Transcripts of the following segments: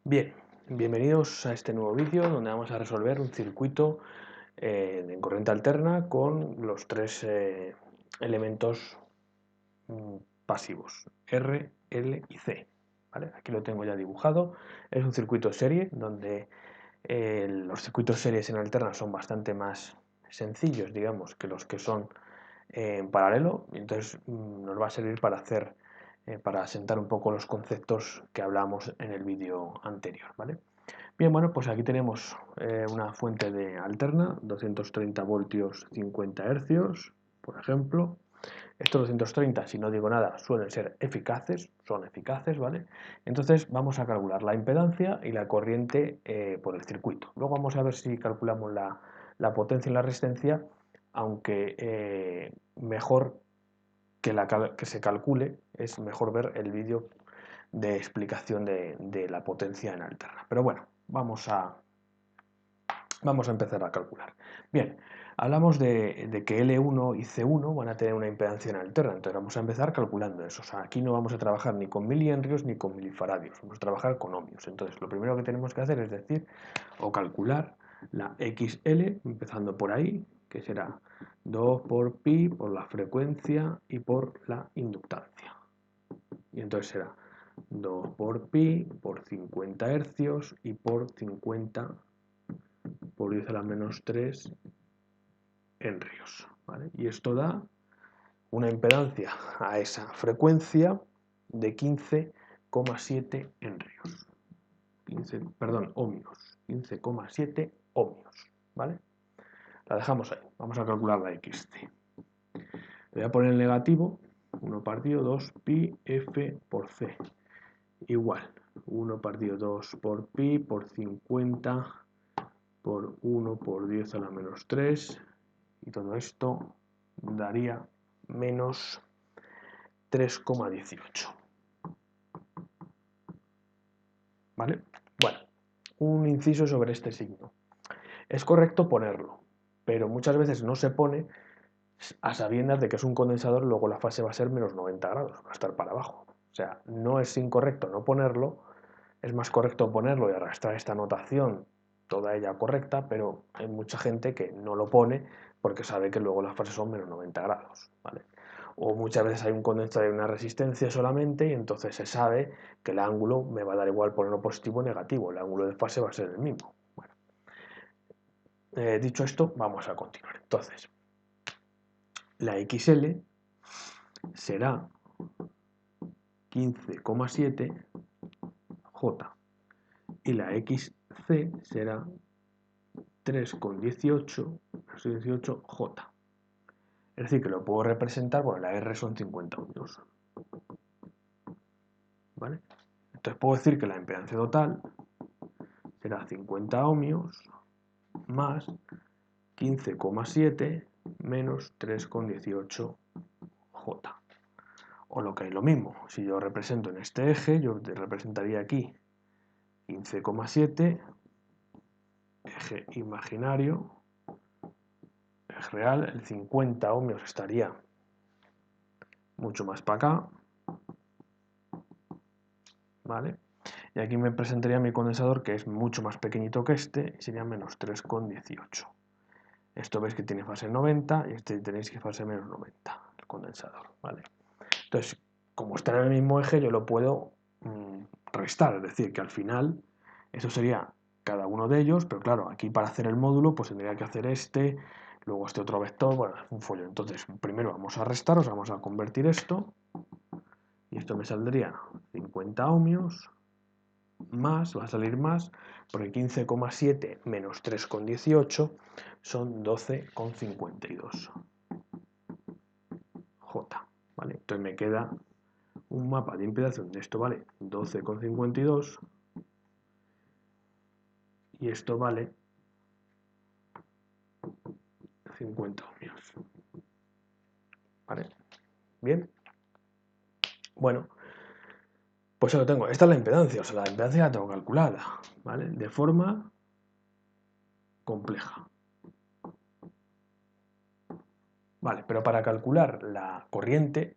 Bien, bienvenidos a este nuevo vídeo donde vamos a resolver un circuito en corriente alterna con los tres elementos pasivos, R, L y C. ¿Vale? Aquí lo tengo ya dibujado. Es un circuito serie donde los circuitos series en alterna son bastante más sencillos, digamos, que los que son en paralelo. Entonces nos va a servir para para asentar un poco los conceptos que hablamos en el vídeo anterior, ¿vale? Bien, bueno, pues aquí tenemos una fuente de alterna, 230 voltios, 50 hercios, por ejemplo. Estos 230, si no digo nada, suelen ser eficaces, son eficaces, ¿vale? Entonces vamos a calcular la impedancia y la corriente por el circuito. Luego vamos a ver si calculamos la potencia y la resistencia, aunque mejor que se calcule, es mejor ver el vídeo de explicación de la potencia en alterna. Pero bueno, vamos a empezar a calcular. Bien, hablamos de que L1 y C1 van a tener una impedancia en alterna, entonces vamos a empezar calculando eso. O sea, aquí no vamos a trabajar ni con milihenrios ni con milifaradios, vamos a trabajar con ohmios. Entonces, lo primero que tenemos que hacer es decir o calcular la XL, empezando por ahí, que será 2 por pi por la frecuencia y por la inductancia. Y entonces será 2 por pi por 50 hercios y por 50 por 10 a la menos 3 henrios, ¿vale? Y esto da una impedancia a esa frecuencia de 15,7 henrios. Ohmios. 15,7 ohmios, ¿vale? La dejamos ahí. Vamos a calcular la XC. Le voy a poner el negativo, 1 partido 2 pi f por c, igual 1 partido 2 por pi por 50 por 1 por 10 a la menos 3, y todo esto daría menos 3,18. ¿Vale? Bueno, un inciso sobre este signo. Es correcto ponerlo, pero muchas veces no se pone a sabiendas de que es un condensador, luego la fase va a ser menos 90 grados, va a estar para abajo. O sea, no es incorrecto no ponerlo, es más correcto ponerlo y arrastrar esta notación, toda ella correcta, pero hay mucha gente que no lo pone porque sabe que luego las fases son menos 90 grados, ¿vale? O muchas veces hay un condensador y una resistencia solamente y entonces se sabe que el ángulo me va a dar igual ponerlo positivo o negativo, el ángulo de fase va a ser el mismo. Bueno, dicho esto, vamos a continuar. Entonces, la XL será 15,7 J y la XC será 3,18 J. Es decir, que lo puedo representar, bueno, la R son 50 ohmios, ¿vale? Entonces puedo decir que la impedancia total será 50 ohmios más 15,7 menos 3,18 J. O lo que es lo mismo, si yo represento en este eje, yo representaría aquí 15,7, eje imaginario, eje real, el 50 ohmios estaría mucho más para acá, ¿vale? Y aquí me presentaría mi condensador, que es mucho más pequeñito que este, y sería menos 3,18. Esto veis que tiene fase 90 y este tenéis que fase menos 90, el condensador, ¿vale? Entonces, como está en el mismo eje, yo lo puedo restar, es decir, que al final eso sería cada uno de ellos, pero claro, aquí para hacer el módulo pues tendría que hacer este, luego este otro vector, bueno, es un folio. Entonces, primero vamos a restar, vamos a convertir esto, y esto me saldría 50 ohmios, más, va a salir más, porque 15,7 menos 3,18 son 12,52 J, ¿vale? Entonces me queda un mapa de impedancia donde esto vale 12,52 y esto vale 50 ohmios. ¿Vale? Bien. Bueno, pues ya lo tengo. Esta es la impedancia, o sea, la impedancia la tengo calculada, ¿vale? De forma compleja. Vale, pero para calcular la corriente,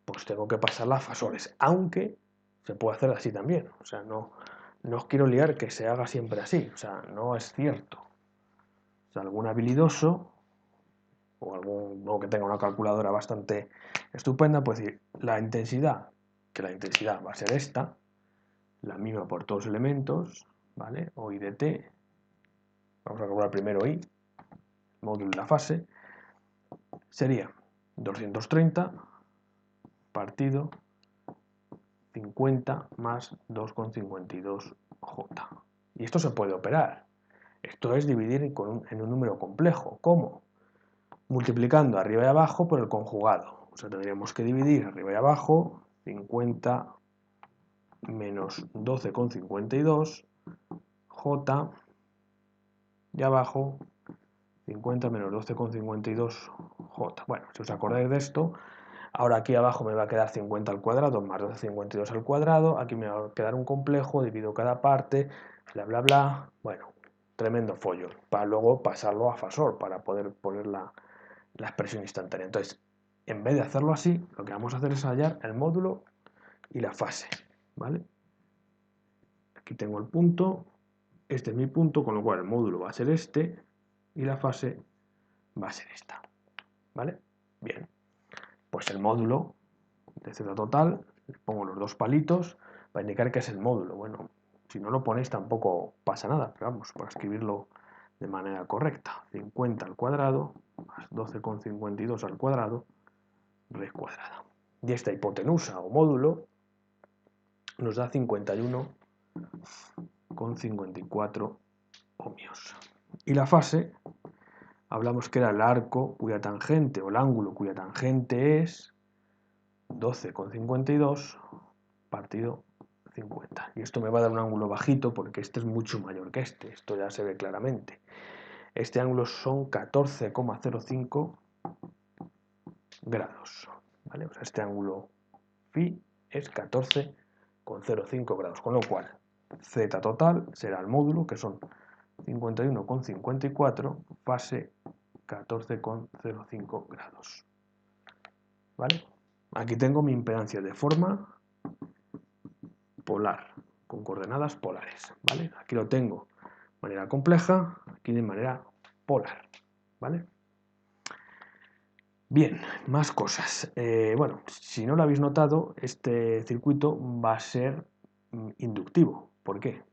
pues tengo que pasarla a fasores, aunque se puede hacer así también. O sea, no no os quiero liar que se haga siempre así, o sea, no es cierto. O sea, algún habilidoso o alguno que tenga una calculadora bastante estupenda puede decir la intensidad, que la intensidad va a ser esta, la misma por todos los elementos, ¿vale? O I de t, vamos a calcular primero I, módulo de la fase, sería 230 partido 50 más 2,52J. Y esto se puede operar. Esto es dividir en un número complejo. ¿Cómo? Multiplicando arriba y abajo por el conjugado. O sea, tendríamos que dividir arriba y abajo 50 menos 12,52 J y abajo 50 menos 12,52 J. Bueno, si os acordáis de esto, ahora aquí abajo me va a quedar 50 al cuadrado más 12,52 al cuadrado, aquí me va a quedar un complejo, divido cada parte, bla bla bla. Bueno, tremendo follo, para luego pasarlo a Fasor para poder poner la expresión instantánea. Entonces, en vez de hacerlo así, lo que vamos a hacer es hallar el módulo y la fase, ¿vale? Aquí tengo el punto, este es mi punto, con lo cual el módulo va a ser este y la fase va a ser esta, ¿vale? Bien, pues el módulo de z total, le pongo los dos palitos para indicar que es el módulo. Bueno, si no lo ponéis tampoco pasa nada, pero vamos, para escribirlo de manera correcta. 50 al cuadrado más 12,52 al cuadrado, raíz cuadrada. Y esta hipotenusa o módulo nos da 51,54 ohmios. Y la fase, hablamos que era el arco cuya tangente o el ángulo cuya tangente es 12,52 partido 50. Y esto me va a dar un ángulo bajito porque este es mucho mayor que este. Esto ya se ve claramente. Este ángulo son 14,05 grados. ¿Vale? O sea, este ángulo phi es 14,05 grados. Con lo cual, z total será el módulo, que son 51,54, fase 14,05 grados. ¿Vale? Aquí tengo mi impedancia de forma polar, con coordenadas polares, ¿vale? Aquí lo tengo de manera compleja, aquí de manera polar, ¿vale? Bien, más cosas. Bueno, si no lo habéis notado, este circuito va a ser inductivo. ¿Por qué?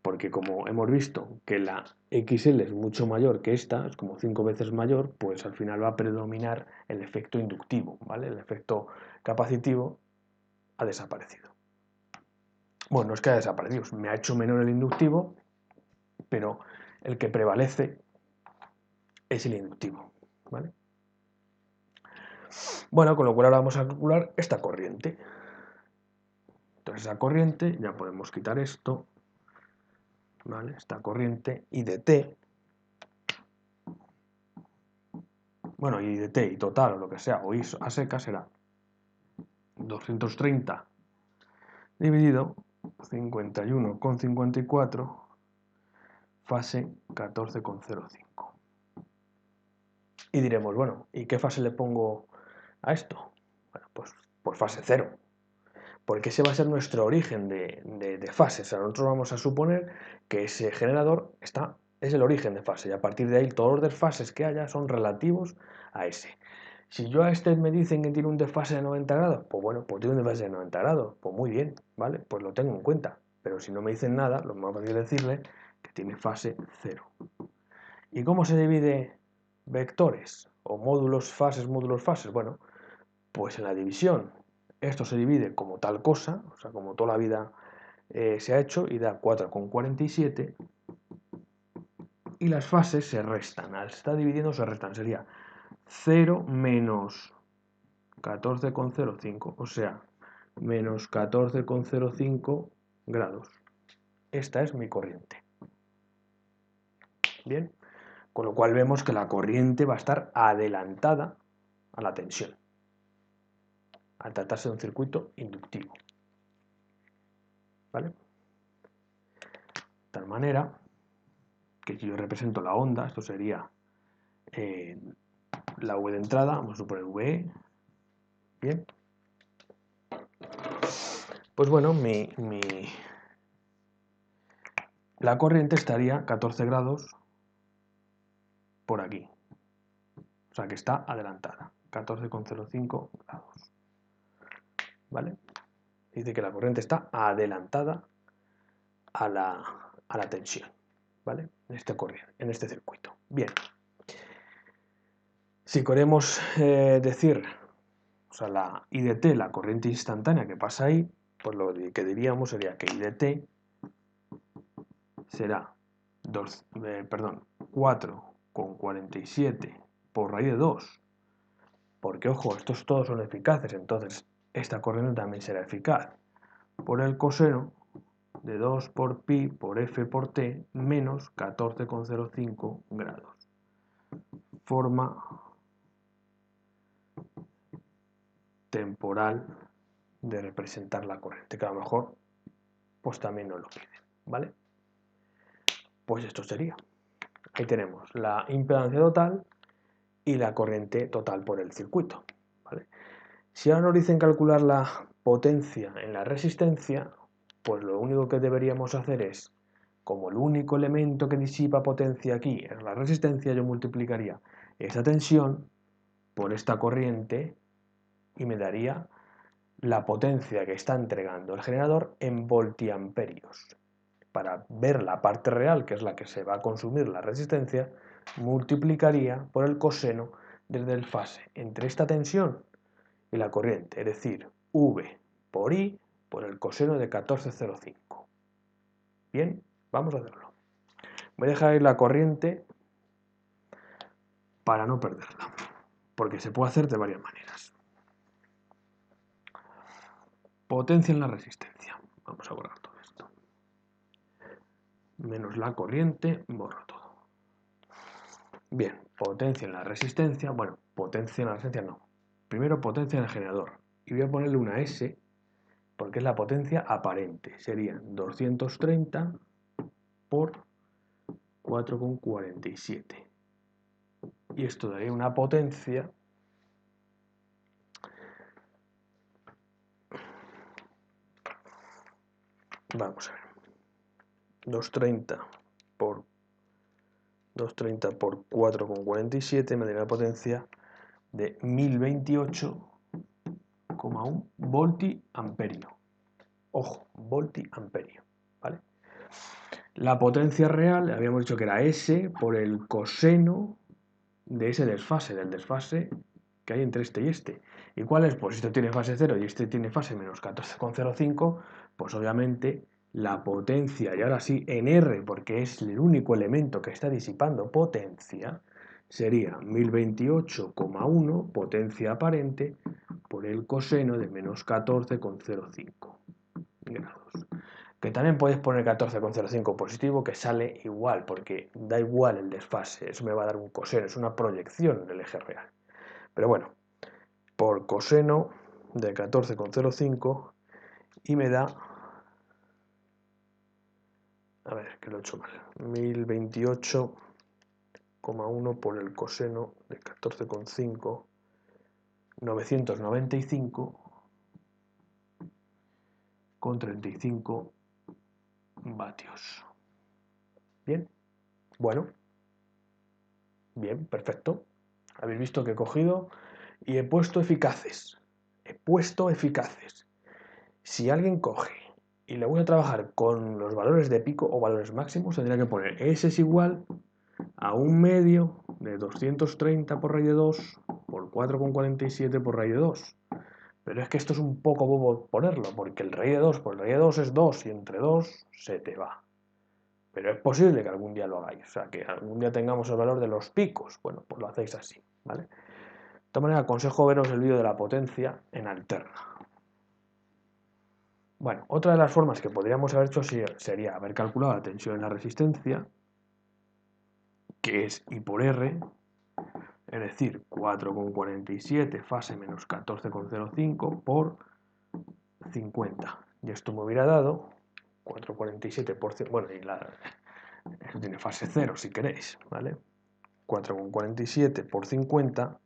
Porque como hemos visto que la XL es mucho mayor que esta, es como 5 veces mayor, pues al final va a predominar el efecto inductivo, ¿vale? El efecto capacitivo ha desaparecido. Bueno, no es que haya desaparecido, me ha hecho menor el inductivo, pero el que prevalece es el inductivo, ¿vale? Bueno, con lo cual ahora vamos a calcular esta corriente. Entonces esa corriente, ya podemos quitar esto, ¿vale? Esta corriente I de T, bueno, I de T y total o lo que sea, o I a seca será 230 dividido 51,54 fase 14,05. Y diremos, bueno, ¿y qué fase le pongo a esto? Bueno, pues fase 0. Porque ese va a ser nuestro origen de fases. O sea, nosotros vamos a suponer que ese generador es el origen de fase y a partir de ahí todos los desfases que haya son relativos a ese. Si yo a este me dicen que tiene un desfase de 90 grados, pues bueno, pues tiene un desfase de 90 grados, pues muy bien, ¿vale? Pues lo tengo en cuenta. Pero si no me dicen nada, lo más fácil es decirle que tiene fase 0. ¿Y cómo se divide vectores o módulos, fases? Bueno, pues en la división. Esto se divide como tal cosa, o sea, como toda la vida se ha hecho, y da 4,47. Y las fases se restan. Al estar dividiendo se restan. Sería 0 menos 14,05, o sea, menos 14,05 grados. Esta es mi corriente. Bien, con lo cual vemos que la corriente va a estar adelantada a la tensión, al tratarse de un circuito inductivo. ¿Vale? De tal manera que si yo represento la onda, esto sería la V de entrada, vamos a suponer VE. Bien. Pues bueno, mi la corriente estaría 14 grados por aquí. O sea que está adelantada, 14,05 grados. ¿Vale? Dice que la corriente está adelantada a la tensión, ¿vale? En este circuito. Bien. Si queremos decir, o sea, la I de t, la corriente instantánea que pasa ahí, pues lo que diríamos sería que I de t será 4,47 por raíz de 2, porque ojo, estos todos son eficaces, entonces esta corriente también será eficaz, por el coseno de 2 por pi por f por t menos 14,05 grados. Forma temporal de representar la corriente, que a lo mejor pues también nos lo piden, ¿vale? Pues esto sería. Ahí tenemos la impedancia total y la corriente total por el circuito, ¿vale? Si ahora nos dicen calcular la potencia en la resistencia, pues lo único que deberíamos hacer es, como el único elemento que disipa potencia aquí es la resistencia, yo multiplicaría esa tensión por esta corriente y me daría la potencia que está entregando el generador en voltiamperios. Para ver la parte real, que es la que se va a consumir la resistencia, multiplicaría por el coseno del desfase entre esta tensión y la corriente, es decir, V por I por el coseno de 14,05. Bien, vamos a hacerlo. Voy a dejar ahí la corriente para no perderla, porque se puede hacer de varias maneras. Potencia en la resistencia. Vamos a borrar todo esto. Menos la corriente, borro todo. Bien, potencia en la resistencia. Bueno, potencia en la resistencia no. Primero potencia en el generador. Y voy a ponerle una S porque es la potencia aparente. Serían 230 por 4,47. Y esto daría una potencia vamos a ver, 230 por 4,47 me daría una potencia de 1028,1 voltiamperio. Ojo, voltiamperio, ¿vale? La potencia real, habíamos dicho que era S por el coseno de ese desfase, del desfase que hay entre este y este. ¿Y cuál es? Pues esto tiene fase 0 y este tiene fase menos 14,05, pues obviamente la potencia, y ahora sí en R, porque es el único elemento que está disipando potencia, sería 1028,1 potencia aparente por el coseno de menos 14,05 grados. Que también puedes poner 14,05 positivo, que sale igual, porque da igual el desfase, eso me va a dar un coseno, es una proyección del eje real. Pero bueno, por coseno de 14,05 y me da, a ver, que lo he hecho mal, 1028,1 por el coseno de 14,5, 995,35 vatios. Bien, bueno, bien, perfecto. Habéis visto que he cogido y he puesto eficaces. He puesto eficaces. Si alguien coge y le voy a trabajar con los valores de pico o valores máximos, tendría que poner S es igual a un medio de 230 por raíz de 2 por 4,47 por raíz de 2. Pero es que esto es un poco bobo ponerlo, porque el raíz de 2 por el raíz de 2 es 2 y entre 2 se te va. Pero es posible que algún día lo hagáis, o sea, que algún día tengamos el valor de los picos. Bueno, pues lo hacéis así, ¿vale? De todas maneras, aconsejo veros el vídeo de la potencia en alterna. Bueno, otra de las formas que podríamos haber hecho sería haber calculado la tensión en la resistencia, que es I por R, es decir, 4,47 fase menos 14,05 por 50. Y esto me hubiera dado 4,47 por... Bueno, y eso tiene fase 0 si queréis, ¿vale? 4,47 por 50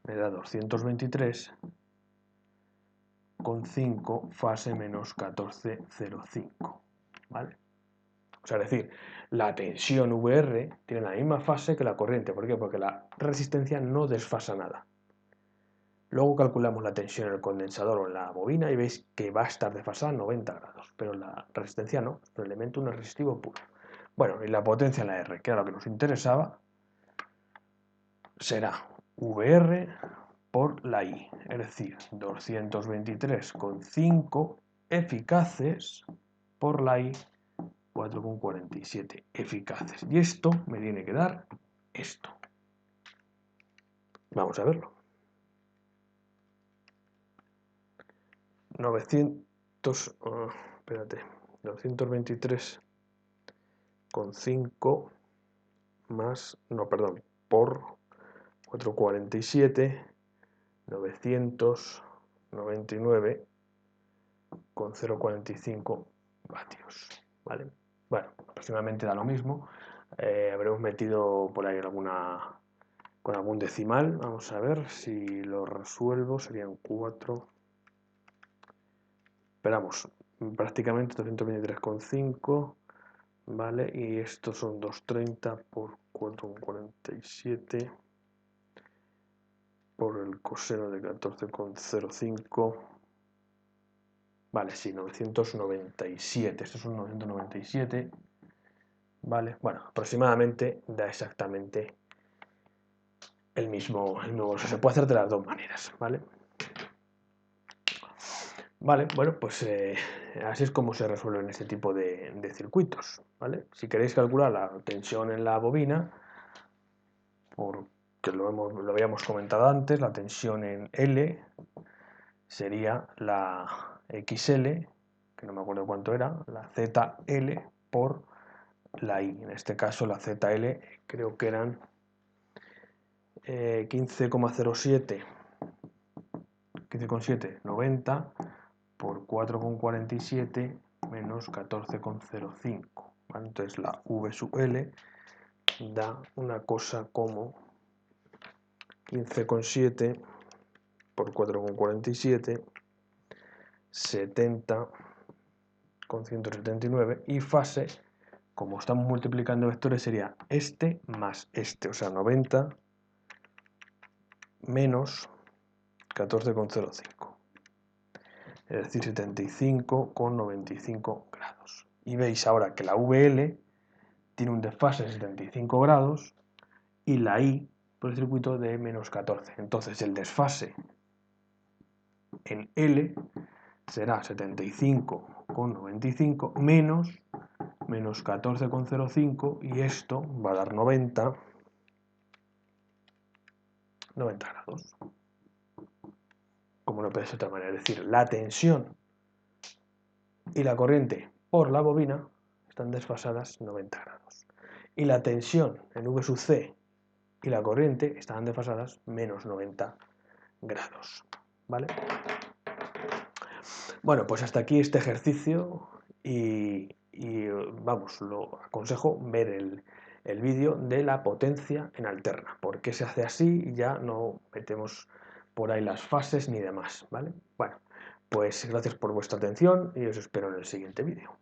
me da 223,5 fase menos 14,05, ¿vale? O sea, es decir, la tensión VR tiene la misma fase que la corriente. ¿Por qué? Porque la resistencia no desfasa nada. Luego calculamos la tensión en el condensador o en la bobina y veis que va a estar desfasada a 90 grados, pero la resistencia no, es un elemento no resistivo puro. Bueno, y la potencia en la R, que era lo que nos interesaba, será VR por la I, es decir, 223,5 eficaces por la I, 4,47 eficaces. Y esto me tiene que dar esto. Vamos a verlo. 223,5 más, no, perdón, por 447, 999,045 vatios, ¿vale? Bueno, aproximadamente da lo mismo. Habremos metido por ahí con algún decimal. Vamos a ver si lo resuelvo. Serían 4. Esperamos, prácticamente 223,5. Vale, y estos son 230 por 4,47 por el coseno de 14,05. Vale, sí, 997. Estos son 997. Vale, bueno, aproximadamente da exactamente el mismo. Se puede hacer de las dos maneras, ¿vale? Vale, bueno, pues así es como se resuelven este tipo de circuitos, ¿vale? Si queréis calcular la tensión en la bobina, porque lo habíamos comentado antes, la tensión en L sería la XL, que no me acuerdo cuánto era, la ZL por la I. En este caso la ZL creo que eran 15,07, 90 por 4,47 menos 14,05. ¿Vale? Entonces la V sub L da una cosa como 15,7 por 4,47, 70,179, y fase, como estamos multiplicando vectores, sería este más este, o sea, 90 menos 14,05. Es decir, 75,95 grados. Y veis ahora que la VL tiene un desfase de 75 grados y la I por el circuito de menos 14. Entonces el desfase en L será 75,95 menos 14,05, y esto va a dar 90 grados. Como no puede ser de otra manera, es decir, la tensión y la corriente por la bobina están desfasadas 90 grados. Y la tensión en V sub C y la corriente están desfasadas menos 90 grados. ¿Vale? Bueno, pues hasta aquí este ejercicio y vamos, lo aconsejo ver el vídeo de la potencia en alterna. ¿Por qué se hace así? Y ya no metemos por ahí las fases ni demás, ¿vale? Bueno, pues gracias por vuestra atención y os espero en el siguiente vídeo.